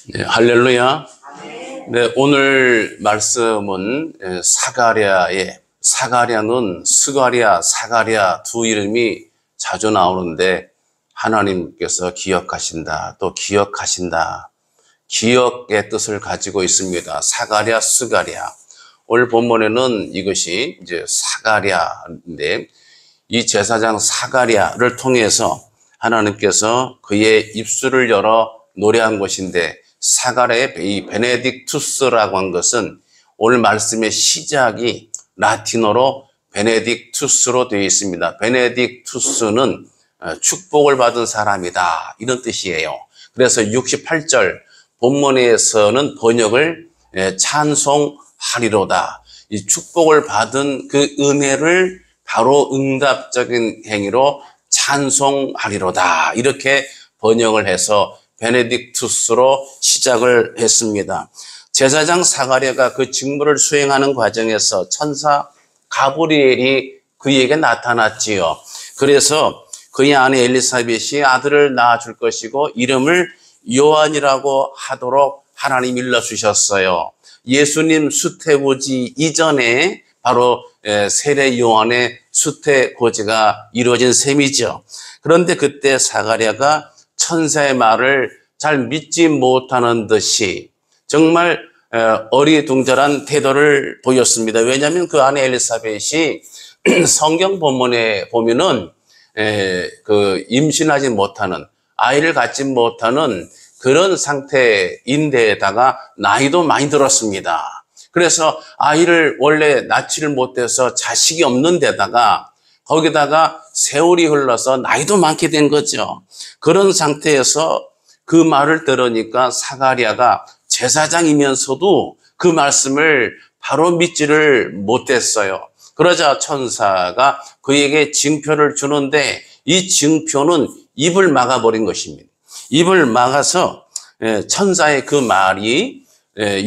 네, 할렐루야. 네, 오늘 말씀은 사가랴는 스가랴, 사가랴 두 이름이 자주 나오는데 하나님께서 기억하신다, 또 기억하신다. 기억의 뜻을 가지고 있습니다. 사가랴, 스가랴. 오늘 본문에는 이것이 이제 사가랴인데 이 제사장 사가랴를 통해서 하나님께서 그의 입술을 열어 노래한 것인데 사가랴의 이 베네딕투스라고 한 것은 오늘 말씀의 시작이 라틴어로 베네딕투스로 되어 있습니다. 베네딕투스는 축복을 받은 사람이다 이런 뜻이에요. 그래서 68절 본문에서는 번역을 찬송하리로다. 이 축복을 받은 그 은혜를 바로 응답적인 행위로 찬송하리로다 이렇게 번역을 해서 베네딕투스로 시작을 했습니다. 제사장 사가랴가 그 직무를 수행하는 과정에서 천사 가브리엘이 그에게 나타났지요. 그래서 그의 아내 엘리사벳이 아들을 낳아줄 것이고 이름을 요한이라고 하도록 하나님 일러주셨어요. 예수님 수태고지 이전에 바로 세례 요한의 수태고지가 이루어진 셈이죠. 그런데 그때 사가랴가 천사의 말을 잘 믿지 못하는 듯이 정말 어리둥절한 태도를 보였습니다. 왜냐하면 그 아내 엘리사벳이 성경 본문에 보면은 그 임신하지 못하는 아이를 갖지 못하는 그런 상태인데다가 나이도 많이 들었습니다. 그래서 아이를 원래 낳지를 못해서 자식이 없는 데다가 거기다가 세월이 흘러서 나이도 많게 된 거죠. 그런 상태에서 그 말을 들으니까 사가랴가 제사장이면서도 그 말씀을 바로 믿지를 못했어요. 그러자 천사가 그에게 징표를 주는데 이 징표는 입을 막아버린 것입니다. 입을 막아서 천사의 그 말이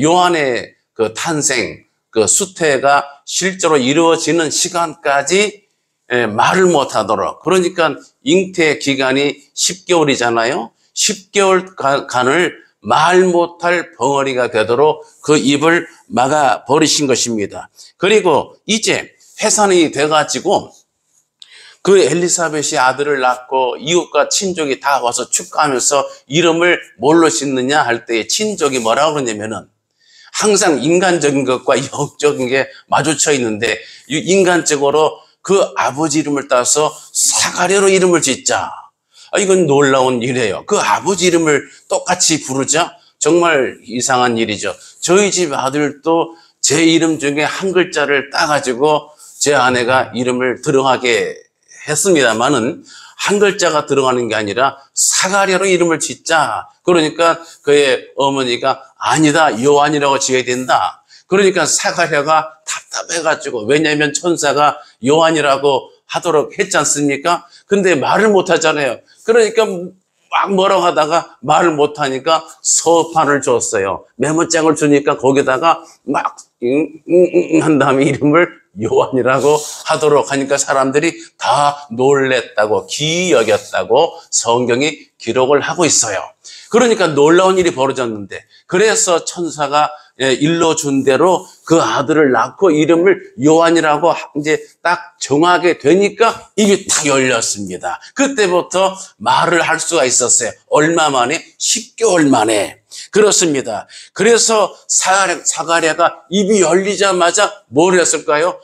요한의 그 탄생, 그 수태가 실제로 이루어지는 시간까지 말을 못하도록, 그러니까 잉태 기간이 10개월이잖아요. 10개월간을 말 못할 벙어리가 되도록 그 입을 막아버리신 것입니다. 그리고 이제 해산이 돼가지고 그 엘리사벳이 아들을 낳고 이웃과 친족이 다 와서 축하하면서 이름을 뭘로 짓느냐 할 때 친족이 뭐라고 그러냐면은 항상 인간적인 것과 영적인 게 마주쳐 있는데 인간적으로 그 아버지 이름을 따서 사가랴로 이름을 짓자. 이건 놀라운 일이에요. 그 아버지 이름을 똑같이 부르자? 정말 이상한 일이죠. 저희 집 아들도 제 이름 중에 한 글자를 따가지고 제 아내가 이름을 들어가게 했습니다만은 한 글자가 들어가는 게 아니라 사가랴로 이름을 짓자. 그러니까 그의 어머니가 아니다, 요한이라고 지어야 된다. 그러니까 사가랴가 답답해가지고, 왜냐하면 천사가 요한이라고 하도록 했지 않습니까? 근데 말을 못하잖아요. 그러니까 막 뭐라고 하다가 말을 못하니까 서판을 줬어요. 메모장을 주니까 거기다가 막 한 다음에 이름을 요한이라고 하도록 하니까 사람들이 다 놀랬다고, 기이 여겼다고 성경이 기록을 하고 있어요. 그러니까 놀라운 일이 벌어졌는데, 그래서 천사가 일러준 대로 그 아들을 낳고 이름을 요한이라고 이제 딱 정하게 되니까 입이 탁 열렸습니다. 그때부터 말을 할 수가 있었어요. 얼마 만에? 10개월 만에. 그렇습니다. 그래서 사가랴가 입이 열리자마자 뭘 했을까요?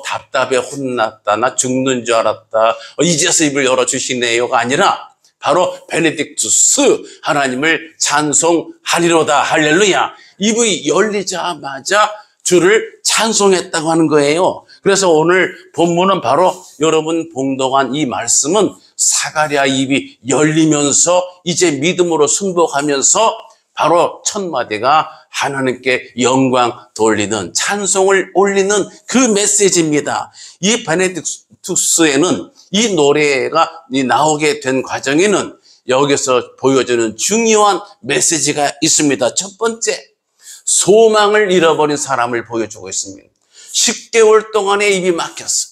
답답해 혼났다. 나 죽는 줄 알았다. 이제서 입을 열어주시네요가 아니라 바로 베네딕투스, 하나님을 찬송하리로다. 할렐루야. 입이 열리자마자 주를 찬송했다고 하는 거예요. 그래서 오늘 본문은 바로 여러분 봉독한 이 말씀은 사가랴 입이 열리면서 이제 믿음으로 승복하면서 바로 첫 마디가 하나님께 영광 돌리는, 찬송을 올리는 그 메시지입니다. 이 베네딕투스에는 이 노래가 나오게 된 과정에는 여기서 보여주는 중요한 메시지가 있습니다. 첫 번째, 소망을 잃어버린 사람을 보여주고 있습니다. 10개월 동안에 입이 막혔어.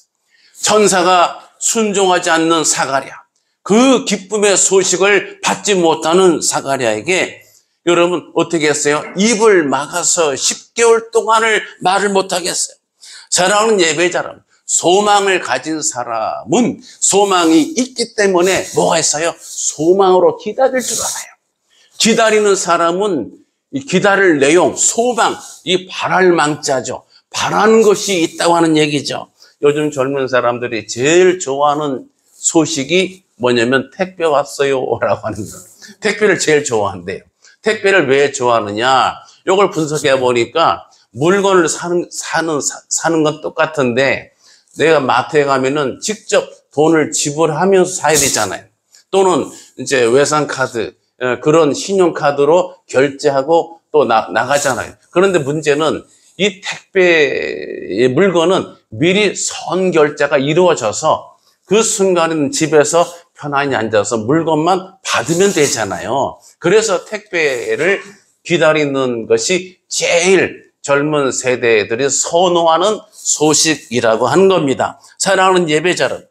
천사가 순종하지 않는 사가랴, 그 기쁨의 소식을 받지 못하는 사가랴에게 여러분 어떻게 했어요? 입을 막아서 10개월 동안을 말을 못하겠어요. 사랑하는 예배자람, 소망을 가진 사람은 소망이 있기 때문에 뭐가 있어요? 소망으로 기다릴 줄 알아요. 기다리는 사람은 이 기다릴 내용, 소망, 이 바랄 망자죠. 바라는 것이 있다고 하는 얘기죠. 요즘 젊은 사람들이 제일 좋아하는 소식이 뭐냐면 택배 왔어요 라고 하는 거예요. 택배를 제일 좋아한대요. 택배를 왜 좋아하느냐? 이걸 분석해 보니까 물건을 사는 건 똑같은데 내가 마트에 가면은 직접 돈을 지불하면서 사야 되잖아요. 또는 이제 외상카드, 그런 신용카드로 결제하고 또 나가잖아요. 그런데 문제는 이 택배의 물건은 미리 선결제가 이루어져서 그 순간에는 집에서 편안히 앉아서 물건만 받으면 되잖아요. 그래서 택배를 기다리는 것이 제일 젊은 세대들이 선호하는 소식이라고 하는 겁니다. 사랑하는 예배자는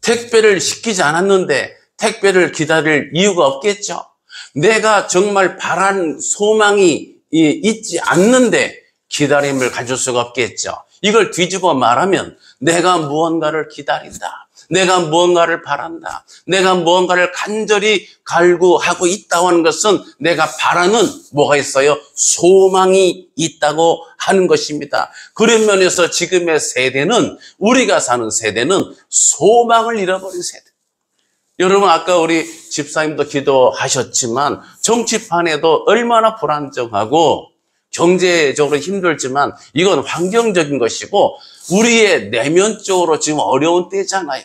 택배를 시키지 않았는데 택배를 기다릴 이유가 없겠죠. 내가 정말 바란 소망이 있지 않는데 기다림을 가질 수가 없겠죠. 이걸 뒤집어 말하면 내가 무언가를 기다린다. 내가 무언가를 바란다. 내가 무언가를 간절히 갈구하고 있다고 하는 것은 내가 바라는 뭐가 있어요? 소망이 있다고 하는 것입니다. 그런 면에서 지금의 세대는, 우리가 사는 세대는 소망을 잃어버린 세대. 여러분 아까 우리 집사님도 기도하셨지만 정치판에도 얼마나 불안정하고 경제적으로 힘들지만 이건 환경적인 것이고 우리의 내면적으로 지금 어려운 때잖아요.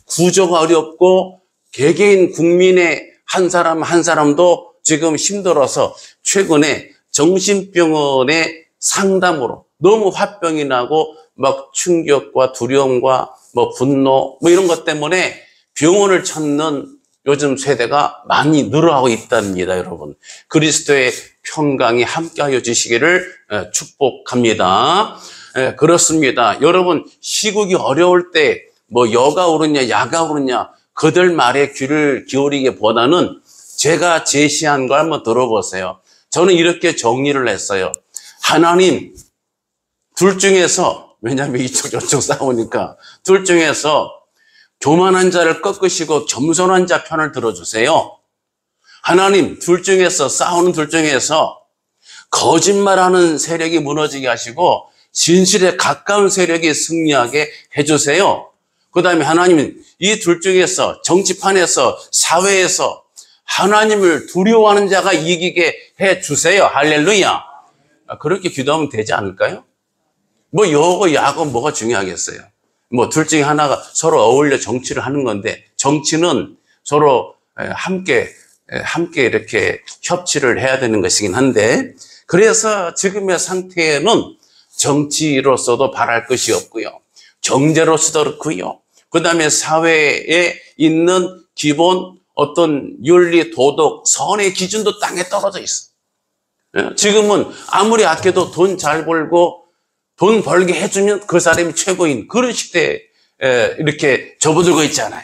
구조가 어렵고 개개인 국민의 한 사람 한 사람도 지금 힘들어서 최근에 정신병원의 상담으로 너무 화병이 나고 막 충격과 두려움과 뭐 분노 뭐 이런 것 때문에 병원을 찾는 요즘 세대가 많이 늘어나고 있답니다, 여러분. 그리스도의 평강이 함께하여 주시기를 축복합니다. 그렇습니다. 여러분, 시국이 어려울 때 뭐 여가 오르냐, 야가 오르냐, 그들 말에 귀를 기울이기보다는 제가 제시한 걸 한번 들어보세요. 저는 이렇게 정리를 했어요. 하나님, 둘 중에서, 왜냐하면 이쪽 저쪽 싸우니까, 둘 중에서 교만한 자를 꺾으시고 겸손한 자 편을 들어주세요. 하나님, 둘 중에서, 싸우는 둘 중에서 거짓말하는 세력이 무너지게 하시고 진실에 가까운 세력이 승리하게 해주세요. 그 다음에 하나님은 이 둘 중에서 정치판에서 사회에서 하나님을 두려워하는 자가 이기게 해주세요. 할렐루야. 그렇게 기도하면 되지 않을까요? 뭐 여고 야고 뭐가 중요하겠어요. 뭐 둘 중에 하나가 서로 어울려 정치를 하는 건데 정치는 서로 함께 이렇게 협치를 해야 되는 것이긴 한데 그래서 지금의 상태에는 정치로서도 바랄 것이 없고요. 경제로서도 그렇고요. 그 다음에 사회에 있는 기본 어떤 윤리, 도덕, 선의 기준도 땅에 떨어져 있어. 지금은 아무리 아껴도 돈 잘 벌고 돈 벌게 해주면 그 사람이 최고인 그런 시대에 이렇게 접어들고 있잖아요.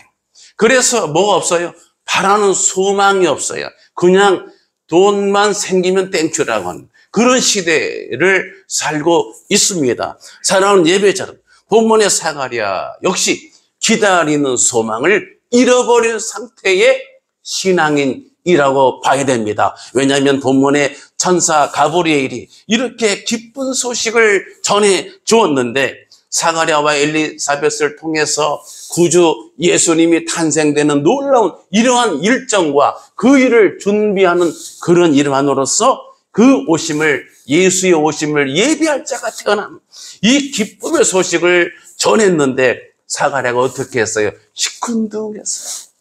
그래서 뭐가 없어요? 바라는 소망이 없어요. 그냥 돈만 생기면 땡큐라고 하는 그런 시대를 살고 있습니다. 사랑하는 예배자들, 본문의 사가랴 역시 기다리는 소망을 잃어버린 상태의 신앙인이라고 봐야 됩니다. 왜냐하면 본문의 천사 가브리엘이 이렇게 기쁜 소식을 전해 주었는데 사가랴와 엘리사벳을 통해서 구주 예수님이 탄생되는 놀라운 이러한 일정과 그 일을 준비하는 그런 일환으로서 그 오심을 예수의 오심을 예비할 자가 태어난 이 기쁨의 소식을 전했는데 사가랴가 어떻게 했어요? 시큰둥했어요.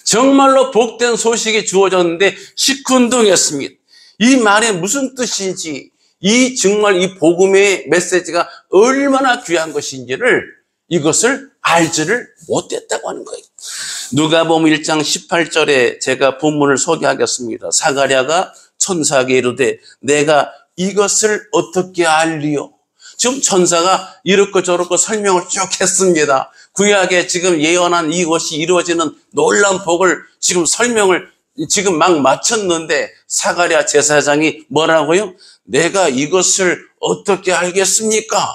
정말로 복된 소식이 주어졌는데 시큰둥했습니다. 이 말에 무슨 뜻인지 이 정말 이 복음의 메시지가 얼마나 귀한 것인지를 이것을 알지를 못했다고 하는 거예요. 누가복음 1장 18절에 제가 본문을 소개하겠습니다. 사가랴가 천사에게 이르되 내가 이것을 어떻게 알리요? 지금 천사가 이렇고 저렇고 설명을 쭉 했습니다. 구약에 지금 예언한 이것이 이루어지는 놀라운 복을 지금 설명을 지금 막 마쳤는데 사가랴 제사장이 뭐라고요? 내가 이것을 어떻게 알겠습니까?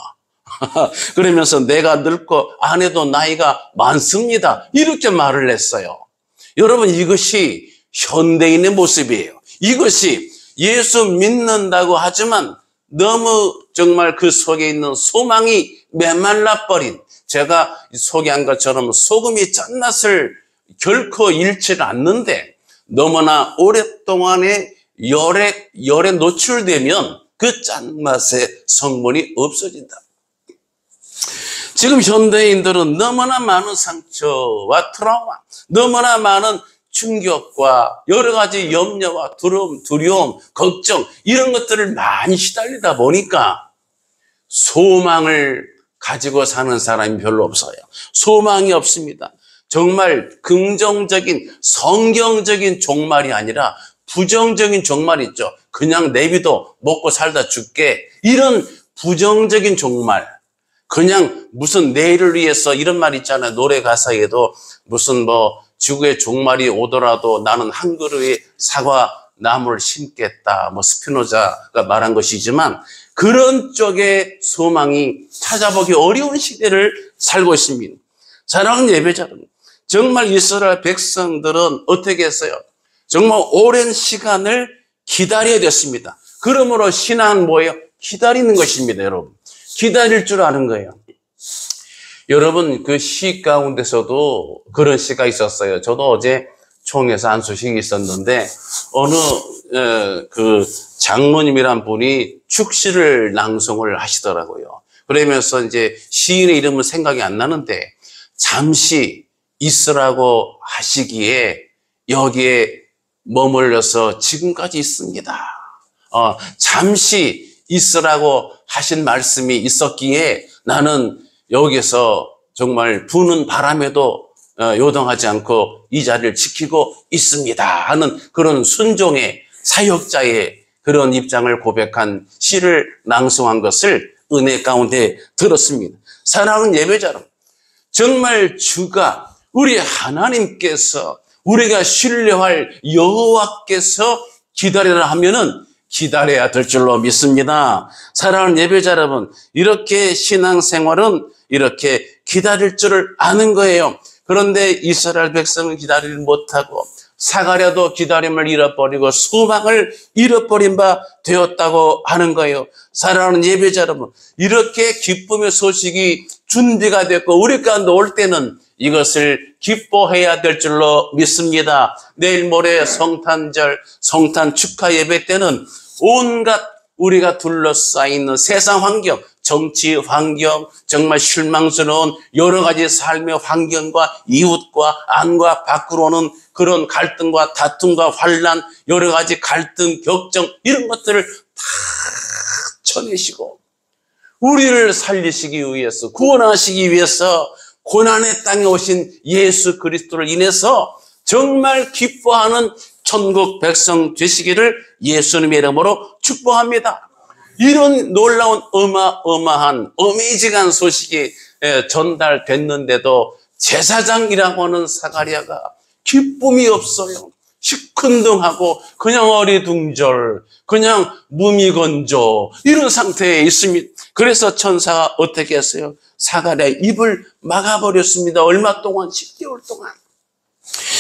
그러면서 내가 늙고 아내도 나이가 많습니다. 이렇게 말을 했어요. 여러분, 이것이 현대인의 모습이에요. 이것이 예수 믿는다고 하지만 너무 정말 그 속에 있는 소망이 메말라 버린, 제가 소개한 것처럼 소금이 짠맛을 결코 잃지 않는데 너무나 오랫동안의 열에 노출되면 그 짠맛의 성분이 없어진다. 지금 현대인들은 너무나 많은 상처와 트라우마, 너무나 많은 충격과 여러 가지 염려와 두려움, 걱정, 이런 것들을 많이 시달리다 보니까 소망을 가지고 사는 사람이 별로 없어요. 소망이 없습니다. 정말 긍정적인, 성경적인 종말이 아니라 부정적인 종말 있죠. 그냥 내비도 먹고 살다 죽게, 이런 부정적인 종말. 그냥 무슨 내일을 위해서, 이런 말 있잖아요. 노래 가사에도 무슨 지구의 종말이 오더라도 나는 한 그루의 사과 나무를 심겠다. 스피노자가 말한 것이지만 그런 쪽의 소망이 찾아보기 어려운 시대를 살고 있습니다. 사랑하는 예배자 여러분, 정말 이스라엘 백성들은 어떻게 했어요? 정말 오랜 시간을 기다려야 됐습니다. 그러므로 신앙은 뭐예요? 기다리는 것입니다, 여러분. 기다릴 줄 아는 거예요. 여러분, 그 시 가운데서도 그런 시가 있었어요. 저도 어제 총에서 한 소식이 있었는데, 어느 그 장로님이란 분이 축시를 낭송을 하시더라고요. 그러면서 이제 시인의 이름은 생각이 안 나는데, 잠시 있으라고 하시기에 여기에 머물러서 지금까지 있습니다. 잠시 있으라고 하신 말씀이 있었기에 나는 여기서 정말 부는 바람에도 요동하지 않고 이 자리를 지키고 있습니다 하는 그런 순종의 사역자의 그런 입장을 고백한 시를 낭송한 것을 은혜 가운데 들었습니다. 사랑하는 예배자 여러분, 정말 주가, 우리 하나님께서, 우리가 신뢰할 여호와께서 기다리라 하면은 기다려야 될 줄로 믿습니다. 사랑하는 예배자 여러분, 이렇게 신앙생활은 이렇게 기다릴 줄을 아는 거예요. 그런데 이스라엘 백성은 기다리지 못하고 사가랴도 기다림을 잃어버리고 소망을 잃어버린 바 되었다고 하는 거예요. 사랑하는 예배자 여러분, 이렇게 기쁨의 소식이 준비가 됐고 우리 가운데 올 때는 이것을 기뻐해야 될 줄로 믿습니다. 내일 모레 성탄절, 성탄 축하 예배 때는 온갖 우리가 둘러싸여 세상 환경, 정치 환경, 정말 실망스러운 여러 가지 삶의 환경과 이웃과 안과 밖으로는 그런 갈등과 다툼과 환란, 여러 가지 갈등, 격정, 이런 것들을 다 쳐내시고 우리를 살리시기 위해서, 구원하시기 위해서 고난의 땅에 오신 예수 그리스도를 인해서 정말 기뻐하는 천국 백성 되시기를 예수님의 이름으로 축복합니다. 이런 놀라운 어마어마한 어메이징한 소식이 전달됐는데도 제사장이라고 하는 사가랴가 기쁨이 없어요. 시큰둥하고 그냥 어리둥절, 그냥 무미건조, 이런 상태에 있습니다. 그래서 천사가 어떻게 했어요? 사가랴의 입을 막아버렸습니다. 얼마 동안? 10개월 동안.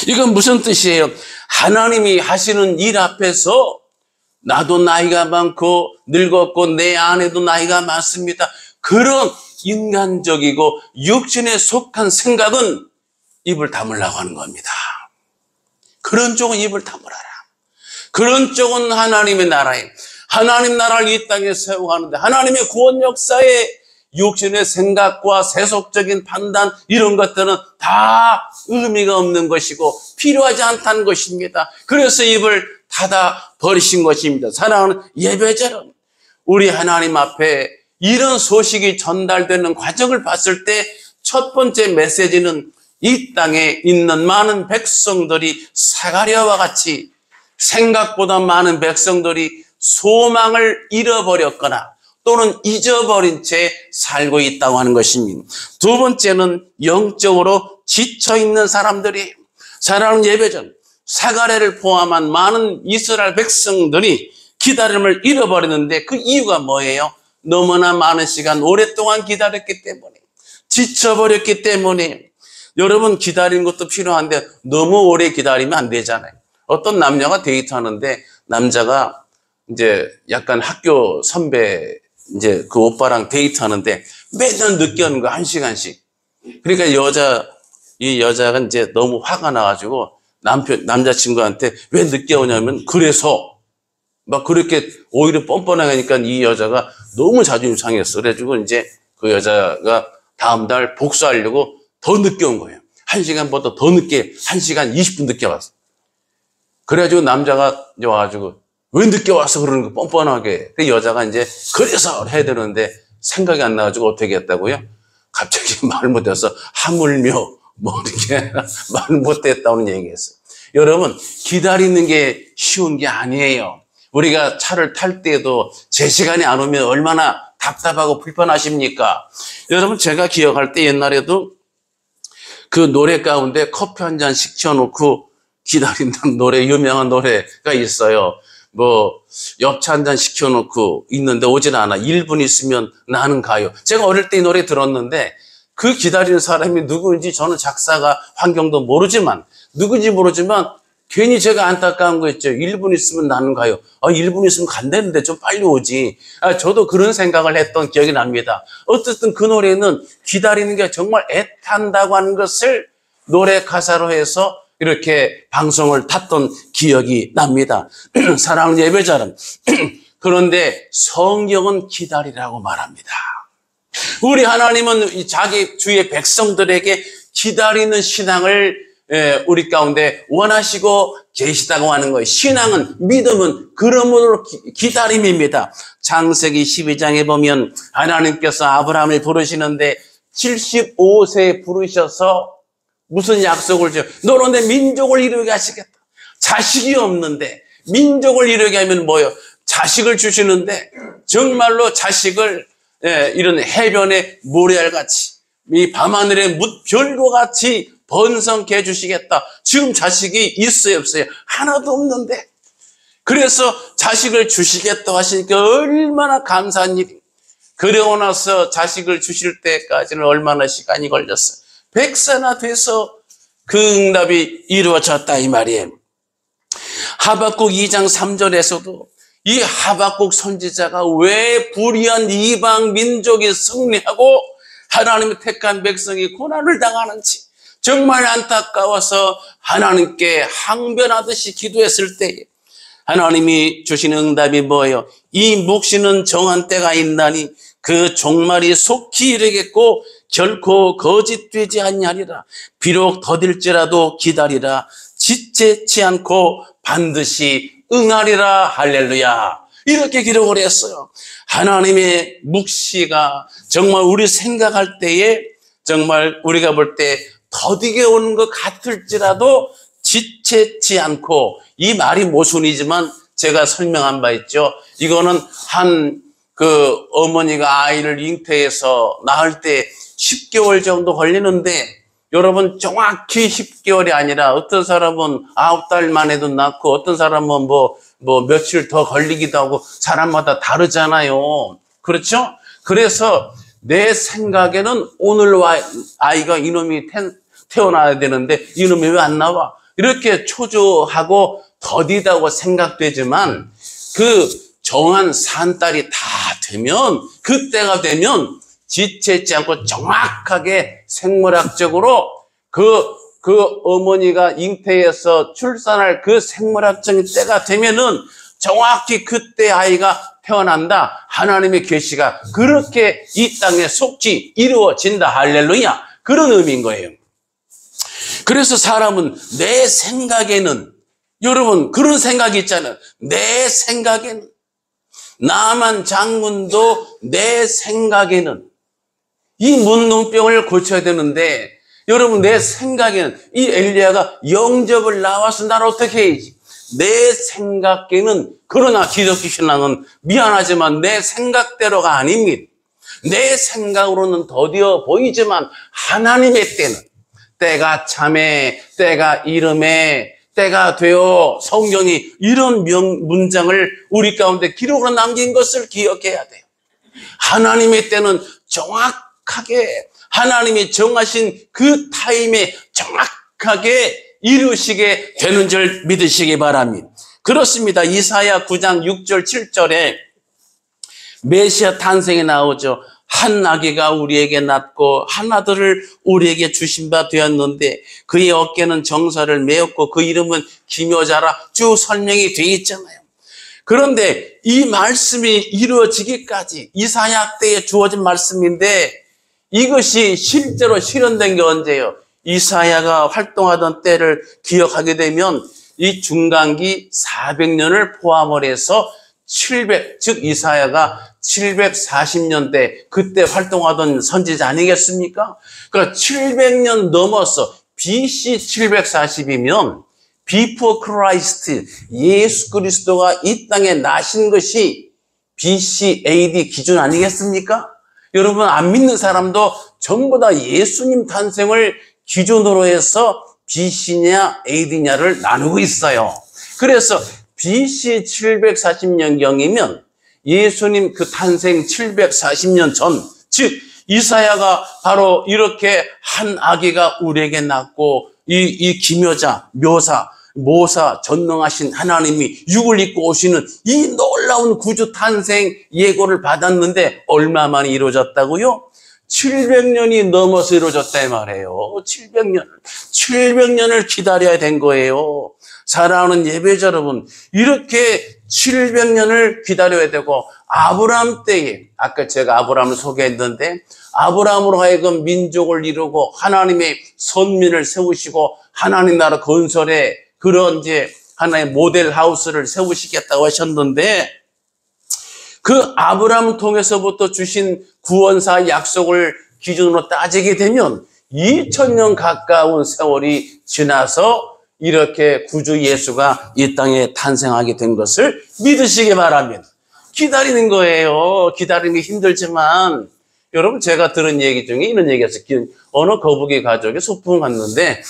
이건 무슨 뜻이에요? 하나님이 하시는 일 앞에서 나도 나이가 많고 늙었고 내 아내도 나이가 많습니다. 그런 인간적이고 육신에 속한 생각은 입을 다물라고 하는 겁니다. 그런 쪽은 입을 다물어라. 그런 쪽은 하나님의 나라에, 하나님 나라를 이 땅에 세워가는데 하나님의 구원 역사에 육신의 생각과 세속적인 판단, 이런 것들은 다 의미가 없는 것이고 필요하지 않다는 것입니다. 그래서 입을 닫아 버리신 것입니다. 사랑하는 예배자 여러분, 우리 하나님 앞에 이런 소식이 전달되는 과정을 봤을 때 첫 번째 메시지는 이 땅에 있는 많은 백성들이 사가랴와 같이 생각보다 많은 백성들이 소망을 잃어버렸거나 또는 잊어버린 채 살고 있다고 하는 것입니다. 두 번째는 영적으로 지쳐있는 사람들이, 사랑하는 예배자, 사가랴를 포함한 많은 이스라엘 백성들이 기다림을 잃어버리는데 그 이유가 뭐예요? 너무나 많은 시간 오랫동안 기다렸기 때문에, 지쳐버렸기 때문에. 여러분, 기다리는 것도 필요한데 너무 오래 기다리면 안 되잖아요. 어떤 남녀가 데이트하는데 남자가 이제 약간 학교 선배 이제 그 오빠랑 데이트하는데 매년 늦게 오는 거 1시간씩. 그러니까 이 여자가 이제 너무 화가 나가지고 남자친구한테 왜 늦게 오냐면, 그래서 막 그렇게 오히려 뻔뻔하게 하니까 이 여자가 너무 자존심 상했어. 그래가지고 이제 그 여자가 다음 달 복수하려고 더 늦게 온 거예요. 1시간보다 더 늦게, 1시간 20분 늦게 왔어. 그래가지고 남자가 이제 와가지고 왜 늦게 왔어? 그러는 거 뻔뻔하게. 그 여자가 이제 그래서 해야 되는데 생각이 안 나가지고 어떻게 했다고요? 갑자기 말 못해서 하물며 뭐 이렇게 말 못했다는 얘기했어요. 여러분, 기다리는 게 쉬운 게 아니에요. 우리가 차를 탈 때도 제 시간이 안 오면 얼마나 답답하고 불편하십니까? 여러분, 제가 기억할 때 옛날에도 그 노래 가운데 커피 한 잔 시켜놓고 기다린다는 노래, 유명한 노래가 있어요. 뭐 엽차 한 잔 시켜놓고 있는데 오질 않아. 1분 있으면 나는 가요. 제가 어릴 때 이 노래 들었는데 그 기다리는 사람이 누구인지 저는 작사가 환경도 모르지만 괜히 제가 안타까운 거 있죠. 1분 있으면 나는 가요. 1분 있으면 간다는데 좀 빨리 오지. 저도 그런 생각을 했던 기억이 납니다. 어쨌든 그 노래는 기다리는 게 정말 애탄다고 하는 것을 노래 가사로 해서 이렇게 방송을 탔던 기억이 납니다. 사랑하는 예배자는 그런데 성경은 기다리라고 말합니다. 우리 하나님은 자기 주의 백성들에게 기다리는 신앙을 우리 가운데 원하시고 계시다고 하는 거예요. 신앙은, 믿음은 그러므로 기다림입니다. 창세기 12장에 보면 하나님께서 아브라함을 부르시는데 75세에 부르셔서 무슨 약속을 줘요? 너로 내 민족을 이루게 하시겠다. 자식이 없는데 민족을 이루게 하면 뭐예요? 자식을 주시는데 정말로 자식을 이런 해변의 모래알같이, 이 밤하늘의 뭇별과 같이 번성케 해주시겠다. 지금 자식이 있어요, 없어요? 하나도 없는데. 그래서 자식을 주시겠다 하시니까 얼마나 감사한 일이. 그러고 나서 자식을 주실 때까지는 얼마나 시간이 걸렸어요. 100세나 돼서 그 응답이 이루어졌다 이 말이에요. 하박국 2장 3절에서도 이 하박국 선지자가 왜 불의한 이방 민족이 승리하고 하나님의 택한 백성이 고난을 당하는지 정말 안타까워서 하나님께 항변하듯이 기도했을 때에 하나님이 주신 응답이 뭐예요? 이 묵시는 정한 때가 있나니 그 종말이 속히 이르겠고 결코 거짓되지 아니하리라. 비록 더딜지라도 기다리라. 지체치 않고 반드시 응하리라. 할렐루야. 이렇게 기록을 했어요. 하나님의 묵시가 정말 우리 생각할 때에 정말 우리가 볼 때 더디게 오는 것 같을지라도 지체치 않고, 이 말이 모순이지만 제가 설명한 바 있죠. 이거는 그 어머니가 아이를 잉태해서 낳을 때 10개월 정도 걸리는데, 여러분 정확히 10개월이 아니라 어떤 사람은 9달 만에도 낳고 어떤 사람은 뭐 며칠 더 걸리기도 하고 사람마다 다르잖아요. 그렇죠? 그래서 내 생각에는 오늘 아이가 이놈이 태어나야 되는데 이놈이 왜 안 나와? 이렇게 초조하고 더디다고 생각되지만 그 정한 산달이 다 되면, 그때가 되면 지체치 않고 정확하게 생물학적으로 그 어머니가 잉태해서 출산할 그 생물학적인 때가 되면은 정확히 그때 아이가 태어난다. 하나님의 계시가 그렇게 이 땅에 속히 이루어진다. 할렐루야. 그런 의미인 거예요. 그래서 사람은 내 생각에는, 여러분 그런 생각이 있잖아요. 내 생각에는, 나만 장군도 내 생각에는 이 문둥병을 고쳐야 되는데, 여러분 내 생각에는 이 엘리야가 영접을 나와서 나를 어떻게 해야지? 내 생각에는, 그러나 기독교 신앙은 미안하지만 내 생각대로가 아닙니다. 내 생각으로는 더디어 보이지만 하나님의 때는, 때가 참에 때가 이름에 때가 되어 성경이 이런 문장을 우리 가운데 기록으로 남긴 것을 기억해야 돼요. 하나님의 때는 정확하게 하나님이 정하신 그 타임에 정확하게 이루시게 되는 줄 믿으시기 바랍니다. 그렇습니다. 이사야 9장 6절 7절에 메시아 탄생이 나오죠. 한 아기가 우리에게 낳고 한 아들을 우리에게 주신 바 되었는데 그의 어깨는 정사를 메었고 그 이름은 기묘자라 쭉 설명이 되어 있잖아요. 그런데 이 말씀이 이루어지기까지 이사야 때에 주어진 말씀인데 이것이 실제로 실현된 게 언제예요? 이사야가 활동하던 때를 기억하게 되면 이 중간기 400년을 포함을 해서 즉 이사야가 740년대 그때 활동하던 선지자 아니겠습니까? 그러니까 700년 넘어서 BC 740이면 Before Christ, 예수 그리스도가 이 땅에 나신 것이 BC AD 기준 아니겠습니까? 여러분 안 믿는 사람도 전부 다 예수님 탄생을 기준으로 해서 BC냐 AD냐를 나누고 있어요. 그래서 BC 740년경이면 예수님 그 탄생 740년 전, 즉 이사야가 바로 이렇게 한 아기가 우리에게 낳고 이 기묘자, 묘사, 모사, 전능하신 하나님이 육을 입고 오시는 이 놀라운 구주 탄생 예고를 받았는데 얼마 만에 이루어졌다고요? 700년이 넘어서 이루어졌다 말이에요. 700년을 기다려야 된 거예요. 사랑하는 예배자 여러분, 이렇게 700년을 기다려야 되고 아브라함 때에 아까 제가 아브라함을 소개했는데 아브라함으로 하여금 민족을 이루고 하나님의 선민을 세우시고 하나님 나라 건설에 그런 이제 하나의 모델 하우스를 세우시겠다고 하셨는데 그 아브라함을 통해서부터 주신 구원사 약속을 기준으로 따지게 되면 2000년 가까운 세월이 지나서 이렇게 구주 예수가 이 땅에 탄생하게 된 것을 믿으시기 바랍니다. 기다리는 거예요. 기다리는 게 힘들지만 여러분 제가 들은 얘기 중에 이런 얘기였어요. 어느 거북이 가족이 소풍 갔는데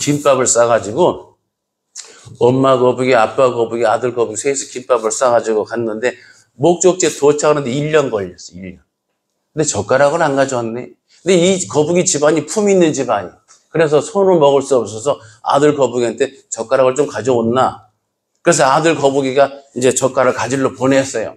김밥을 싸가지고 엄마 거북이, 아빠 거북이, 아들 거북이 셋이서 김밥을 싸가지고 갔는데 목적지에 도착하는데 1년 걸렸어. 1년. 근데 젓가락을 안 가져왔네. 근데 이 거북이 집안이 품이 있는 집안이. 그래서 손으로 먹을 수 없어서 아들 거북이한테 젓가락을 좀 가져온나. 그래서 아들 거북이가 이제 젓가락을 가지러 보냈어요.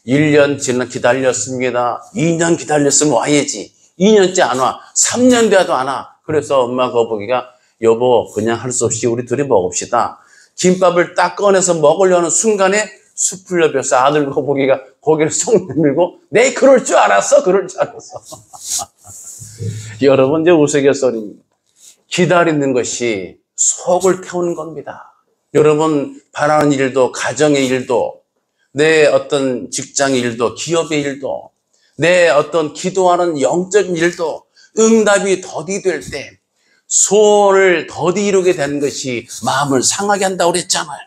1년 지나 기다렸습니다. 2년 기다렸으면 와야지. 2년째 안 와. 3년 돼도 안 와. 그래서 엄마 거북이가 여보 그냥 할 수 없이 우리 둘이 먹읍시다. 김밥을 딱 꺼내서 먹으려는 순간에 숲을 옆에서 아들 거북이가 고개를 쏙 내밀고 네 그럴 줄 알았어. 그럴 줄 알았어. 여러분 이제 우스갯소리입니다. 기다리는 것이 속을 태우는 겁니다. 여러분 바라는 일도 가정의 일도 내 어떤 직장의 일도 기업의 일도 내 어떤 기도하는 영적인 일도 응답이 더디될 때 소원을 더디 이루게 되는 것이 마음을 상하게 한다고 그랬잖아요.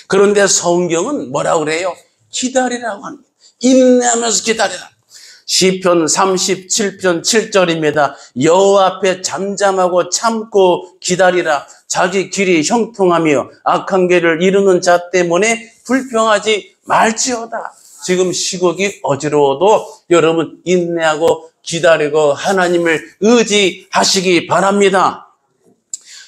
그런데 성경은 뭐라고 그래요? 기다리라고 합니다. 인내하면서 기다리라. 시편 37편 7절입니다. 여호와 앞에 잠잠하고 참고 기다리라. 자기 길이 형통하며 악한 길을 이루는 자 때문에 불평하지 말지어다. 지금 시국이 어지러워도 여러분 인내하고 기다리고 하나님을 의지하시기 바랍니다.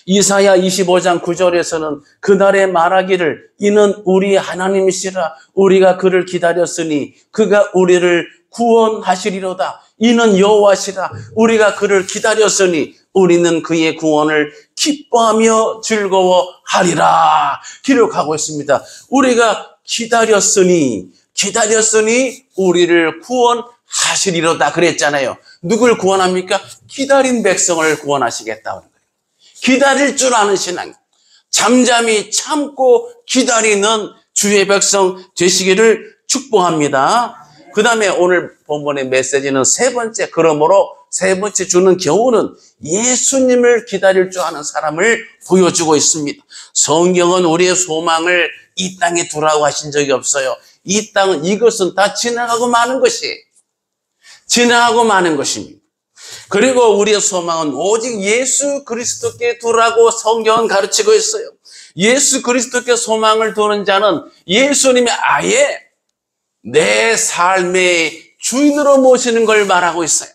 이사야 25장 9절에서는 그날에 말하기를 이는 우리 하나님이시라 우리가 그를 기다렸으니 그가 우리를 구원하시리로다. 이는 여호와시라 우리가 그를 기다렸으니 우리는 그의 구원을 기뻐하며 즐거워하리라. 기록하고 있습니다. 우리가 기다렸으니 우리를 구원하시리로다 그랬잖아요. 누굴 구원합니까? 기다린 백성을 구원하시겠다는 거예요. 기다릴 줄 아는 신앙, 잠잠히 참고 기다리는 주의 백성 되시기를 축복합니다. 그 다음에 오늘 본문의 메시지는 세 번째, 그러므로 세 번째 주는 교훈은 예수님을 기다릴 줄 아는 사람을 보여주고 있습니다. 성경은 우리의 소망을 이 땅에 두라고 하신 적이 없어요. 이 땅은 이것은 다 지나가고 마는 것입니다. 그리고 우리의 소망은 오직 예수 그리스도께 두라고 성경은 가르치고 있어요. 예수 그리스도께 소망을 두는 자는 예수님이 아예 내 삶의 주인으로 모시는 걸 말하고 있어요.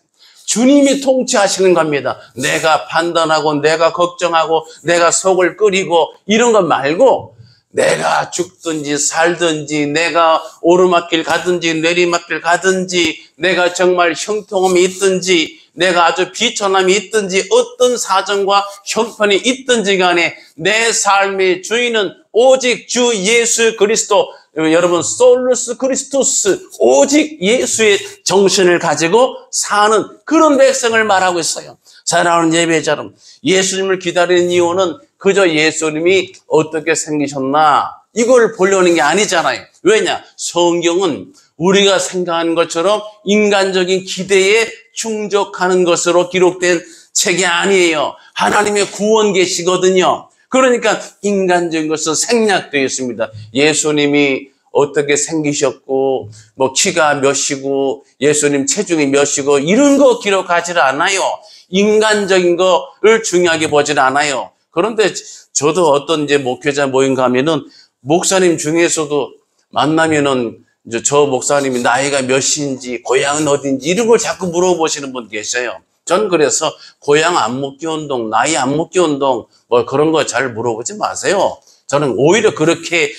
주님이 통치하시는 겁니다. 내가 판단하고 내가 걱정하고 내가 속을 끓이고 이런 거 말고 내가 죽든지 살든지 내가 오르막길 가든지 내리막길 가든지 내가 정말 형통함이 있든지 내가 아주 비천함이 있든지 어떤 사정과 형편이 있든지 간에 내 삶의 주인은 오직 주 예수 그리스도, 여러분 솔루스 크리스토스, 오직 예수의 정신을 가지고 사는 그런 백성을 말하고 있어요. 사랑하는 예배자 여러분, 예수님을 기다리는 이유는 그저 예수님이 어떻게 생기셨나 이걸 보려는 게 아니잖아요. 왜냐? 성경은 우리가 생각하는 것처럼 인간적인 기대에 충족하는 것으로 기록된 책이 아니에요. 하나님의 구원 계시거든요. 그러니까 인간적인 것은 생략되어 있습니다. 예수님이 어떻게 생기셨고 뭐 키가 몇이고 예수님 체중이 몇이고 이런 거 기록하지 않아요. 인간적인 거를 중요하게 보지는 않아요. 그런데 저도 어떤 이제 목회자 모임 가면은 목사님 중에서도 만나면은 이제 저 목사님이 나이가 몇인지 고향은 어딘지 이런 걸 자꾸 물어보시는 분 계셔요. 전 그래서 고향 안 묻기 운동, 나이 안 묻기 운동 뭐 그런 거 잘 물어보지 마세요. 저는 오히려 그렇게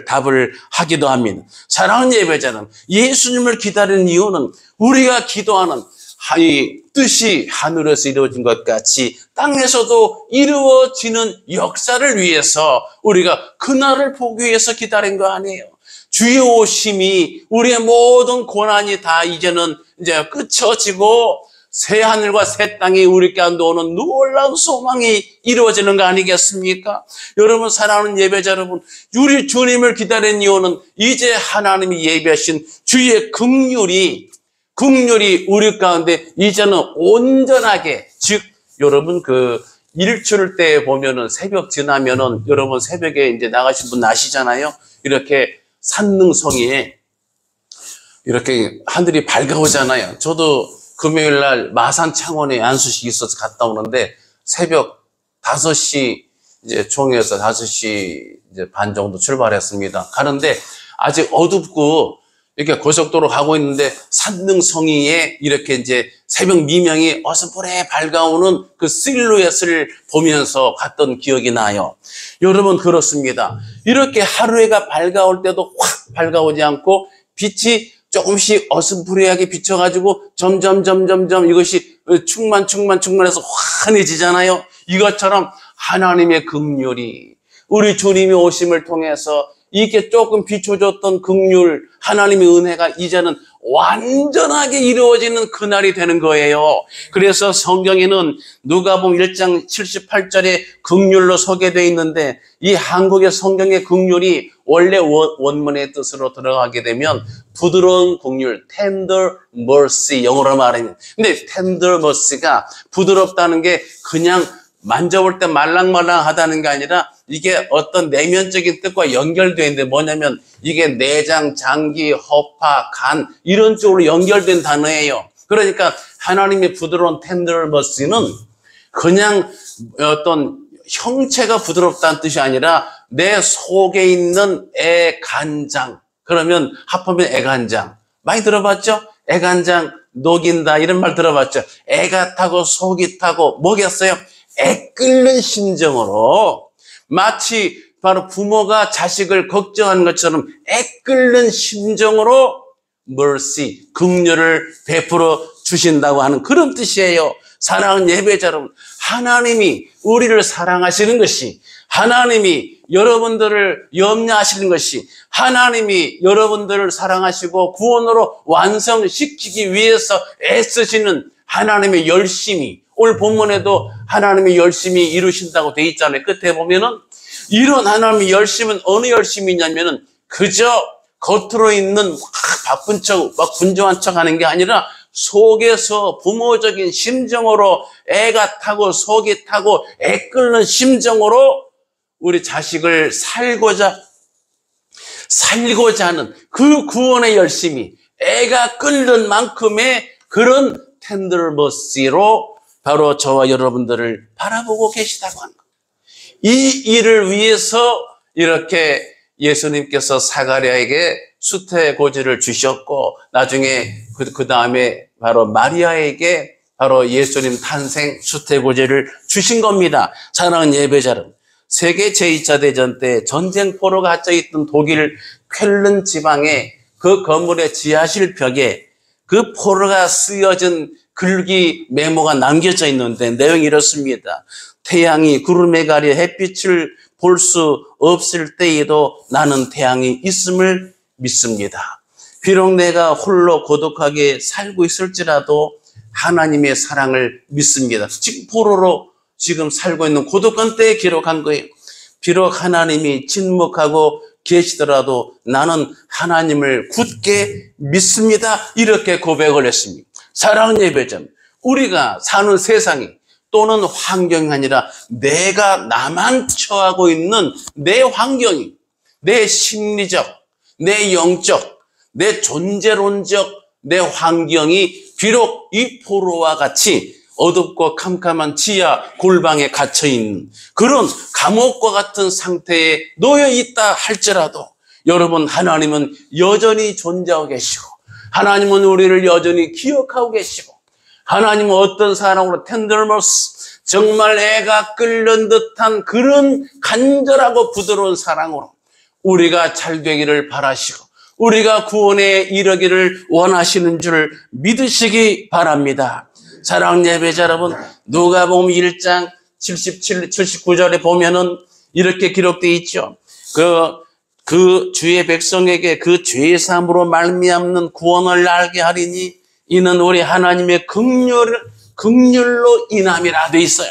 답을 하기도 합니다. 사랑하는 예배자는 예수님을 기다리는 이유는 우리가 기도하는 이 뜻이 하늘에서 이루어진 것 같이 땅에서도 이루어지는 역사를 위해서 우리가 그날을 보기 위해서 기다린 거 아니에요. 주의 오심이 우리의 모든 고난이 다 이제는 이제 끝쳐지고 새 하늘과 새 땅이 우리 가운데 오는 놀라운 소망이 이루어지는 거 아니겠습니까? 여러분 사랑하는 예배자 여러분, 우리 주님을 기다리는 이유는 이제 하나님이 예비하신 주의 긍휼이 우리 가운데 이제는 온전하게, 즉 여러분 그 일출 때 보면은 새벽 지나면은 여러분 새벽에 이제 나가신 분 아시잖아요. 이렇게 산능성에 이렇게 하늘이 밝아오잖아요. 저도 금요일 날 마산 창원에 안수식이 있어서 갔다 오는데 새벽 5시 이제 총회에서 5시 이제 반 정도 출발했습니다. 가는데 아직 어둡고 이렇게 고속도로 가고 있는데 산능성이에 이렇게 이제 새벽 미명이 어슴푸레 밝아오는 그 실루엣을 보면서 갔던 기억이 나요. 여러분 그렇습니다. 이렇게 하루해가 밝아올 때도 확 밝아오지 않고 빛이 조금씩 어슴푸레하게 비춰가지고 점점 이것이 충만해서 환해지잖아요. 이것처럼 하나님의 긍휼이 우리 주님의 오심을 통해서 이렇게 조금 비춰줬던 긍휼, 하나님의 은혜가 이제는 완전하게 이루어지는 그날이 되는 거예요. 그래서 성경에는 누가복음 1장 78절에 긍휼로 소개되어 있는데 이 한국의 성경의 긍휼이 원래 원문의 뜻으로 들어가게 되면 부드러운 긍휼, tender mercy, 영어로 말하면. 근데 tender mercy가 부드럽다는 게 그냥 만져볼 때 말랑말랑하다는 게 아니라 이게 어떤 내면적인 뜻과 연결되어 있는데 뭐냐면 이게 내장, 장기, 허파, 간 이런 쪽으로 연결된 단어예요. 그러니까 하나님의 부드러운 tender mercy는 그냥 어떤 형체가 부드럽다는 뜻이 아니라 내 속에 있는 애간장. 그러면 합하면 애간장. 많이 들어봤죠? 애간장 녹인다 이런 말 들어봤죠? 애가 타고 속이 타고 뭐겠어요? 애 끓는 심정으로 마치 바로 부모가 자식을 걱정하는 것처럼 애 끓는 심정으로 mercy, 긍휼을 베풀어 주신다고 하는 그런 뜻이에요. 사랑하는 예배자 여러분, 하나님이 우리를 사랑하시는 것이, 하나님이 여러분들을 염려하시는 것이, 하나님이 여러분들을 사랑하시고 구원으로 완성시키기 위해서 애쓰시는 하나님의 열심이, 오늘 본문에도 하나님의 열심히 이루신다고 돼 있잖아요. 끝에 보면은 이런 하나님의 열심은 어느 열심이냐면은 그저 겉으로 있는 바쁜 척, 막 분주한 척 하는 게 아니라 속에서 부모적인 심정으로 애가 타고 속이 타고 애 끓는 심정으로 우리 자식을 살고자 하는 그 구원의 열심이 애가 끓는 만큼의 그런 텐더 머시로 바로 저와 여러분들을 바라보고 계시다고 하는 거예요. 이 일을 위해서 이렇게 예수님께서 사가랴에게 수태고지를 주셨고 나중에 그 다음에 바로 마리아에게 바로 예수님 탄생 수태고지를 주신 겁니다. 사랑하는 예배자는 세계 제2차 대전 때 전쟁포로 갇혀있던 독일 쾰른 지방의 그 건물의 지하실 벽에 그 포로가 쓰여진 글귀 메모가 남겨져 있는데 내용이 이렇습니다. 태양이 구름에 가려 햇빛을 볼 수 없을 때에도 나는 태양이 있음을 믿습니다. 비록 내가 홀로 고독하게 살고 있을지라도 하나님의 사랑을 믿습니다. 지금 포로로 지금 살고 있는 고독한 때에 기록한 거예요. 비록 하나님이 침묵하고 계시더라도 나는 하나님을 굳게 믿습니다. 이렇게 고백을 했습니다. 사랑하는 예배자, 우리가 사는 세상이 또는 환경이 아니라 내가 나만 처하고 있는 내 환경이, 내 심리적, 내 영적, 내 존재론적 내 환경이 비록 이 포로와 같이 어둡고 캄캄한 지하 골방에 갇혀있는 그런 감옥과 같은 상태에 놓여 있다 할지라도 여러분, 하나님은 여전히 존재하고 계시고 하나님은 우리를 여전히 기억하고 계시고 하나님은 어떤 사랑으로 텐더머스, 정말 애가 끓는 듯한 그런 간절하고 부드러운 사랑으로 우리가 잘 되기를 바라시고 우리가 구원에 이르기를 원하시는 줄 믿으시기 바랍니다. 사랑하는 예배자 여러분, 누가복음 1장 79절에 보면은 이렇게 기록되어 있죠. 그 주의 백성에게 그 죄의 사함으로 말미암는 구원을 알게 하리니 이는 우리 하나님의 긍휼로 인함이라 돼 있어요.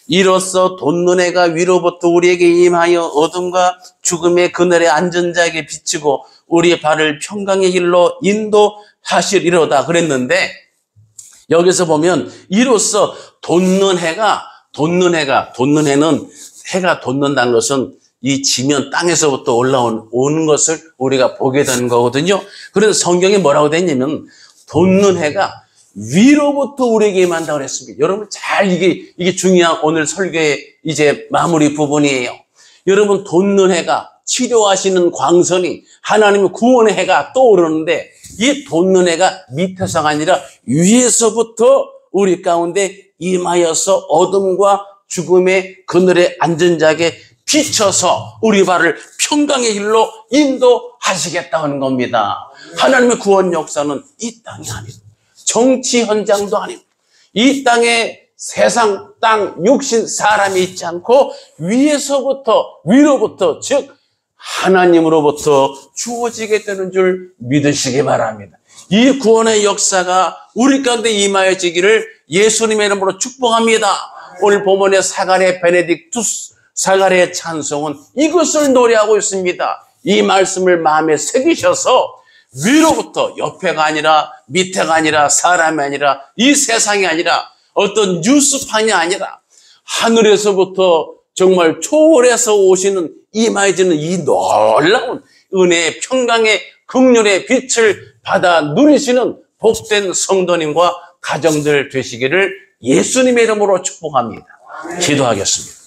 이로써 돋는 해가 위로부터 우리에게 임하여 어둠과 죽음의 그늘에 앉은 자에게 비치고 우리의 발을 평강의 길로 인도하시리로다 그랬는데 여기서 보면 이로써 돋는 해는 해가 돋는다는 것은 이 지면 땅에서부터 오는 것을 우리가 보게 되는 거거든요. 그래서 성경에 뭐라고 되어 있냐면 돋는 해가 위로부터 우리에게 임한다고 그랬습니다. 여러분 잘 이게 중요한 오늘 설교의 이제 마무리 부분이에요. 여러분 돋는 해가 치료하시는 광선이 하나님의 구원의 해가 떠오르는데 이 돋는 해가 밑에서가 아니라 위에서부터 우리 가운데 임하여서 어둠과 죽음의 그늘에 앉은 자에게 비춰서 우리 발을 평강의 길로 인도하시겠다는 겁니다. 하나님의 구원 역사는 이 땅이 아니고 정치 현장도 아니고 이 땅에 세상, 땅, 육신, 사람이 있지 않고 위로부터 즉 하나님으로부터 주어지게 되는 줄 믿으시기 바랍니다. 이 구원의 역사가 우리 가운데 임하여지기를 예수님의 이름으로 축복합니다. 오늘 본문의 사가랴 베네딕투스 사가랴의 찬송은 이것을 노래하고 있습니다. 이 말씀을 마음에 새기셔서 위로부터 옆에가 아니라 밑에가 아니라 사람이 아니라 이 세상이 아니라 어떤 뉴스판이 아니라 하늘에서부터 정말 초월해서 오시는 임하여지는 이 놀라운 은혜의 평강의 긍휼의 빛을 받아 누리시는 복된 성도님과 가정들 되시기를 예수님의 이름으로 축복합니다. 기도하겠습니다.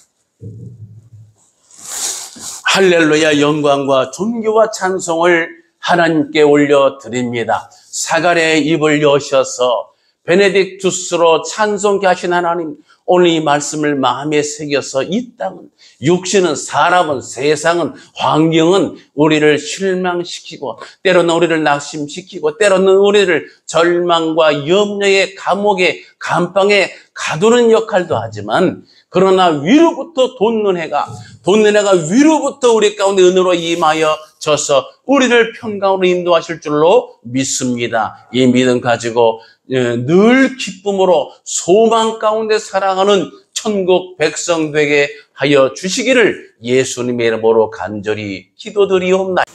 할렐루야, 영광과 존귀와 찬송을 하나님께 올려드립니다. 사가랴의 입을 여셔서 베네딕투스로 찬송케 하신 하나님, 오늘 이 말씀을 마음에 새겨서 이 땅은, 육신은, 사람은, 세상은, 환경은 우리를 실망시키고 때로는 우리를 낙심시키고 때로는 우리를 절망과 염려의 감옥에 감방에 가두는 역할도 하지만 그러나 위로부터 돋는 해가 위로부터 우리 가운데 은혜로 임하여 져서 우리를 평강으로 인도하실 줄로 믿습니다. 이 믿음 가지고 늘 기쁨으로 소망 가운데 살아가는 천국 백성 되게 하여 주시기를 예수님의 이름으로 간절히 기도드리옵나이다.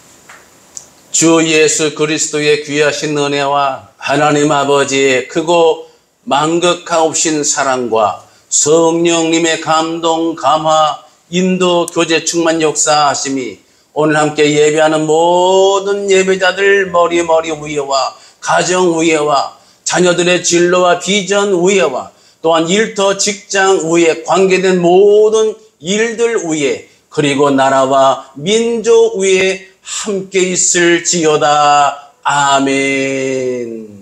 주 예수 그리스도의 귀하신 은혜와 하나님 아버지의 크고 망극하옵신 사랑과 성령님의 감동, 감화, 인도, 교제, 충만 역사하심이 오늘 함께 예배하는 모든 예배자들 머리 위에와 가정 위에와 자녀들의 진로와 비전 위에와 또한 일터 직장 위에 관계된 모든 일들 위에 그리고 나라와 민족 위에 함께 있을지어다. 아멘.